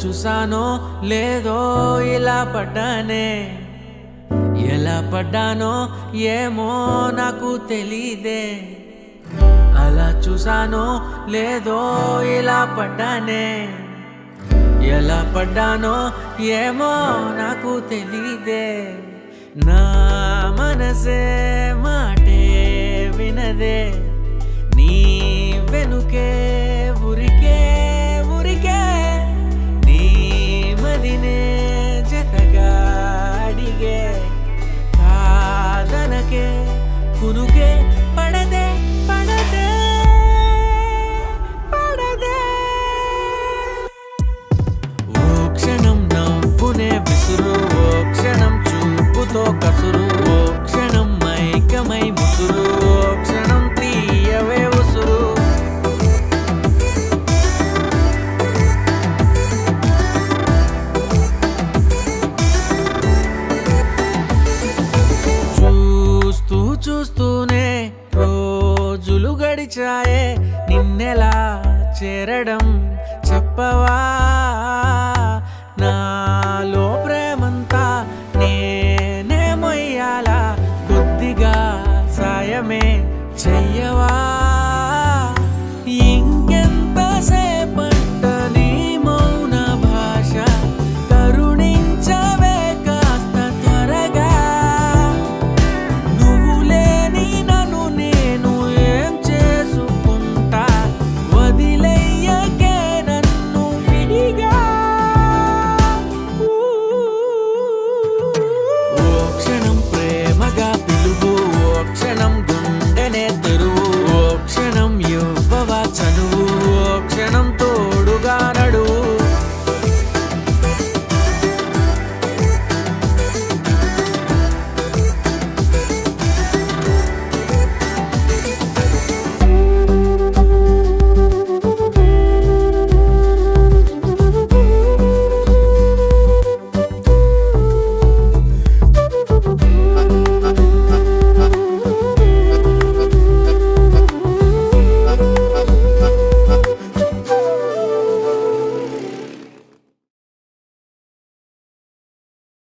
చూసానో లేదో ఇలా పడ్డానే, ఎలా పడ్డానో ఏమో నాకు తెలీదే. అలా చూసానో లేదో ఇలా పడ్డానే, ఎలా పడ్డానో ఏమో నాకు తెలీదే. నా మనసే మాటే వినదే, నీ వెనుకే ఉరికే ఉరికే, నీ మదినే జతగా అడిగే. కాదనకే కునుకే పడదే పడదే పడదే. ఓ క్షణం నవ్వునే విసురు, ఓ క్షణం చూపుతో కసురు, ఓ క్షణం మైకమై ముసురు, ఓ క్షణం తీయవే ఉసురు. చూస్తూ చూస్తూనే రోజులు గడిచాయే, నిన్నెలా చేరడం చెప్పవా.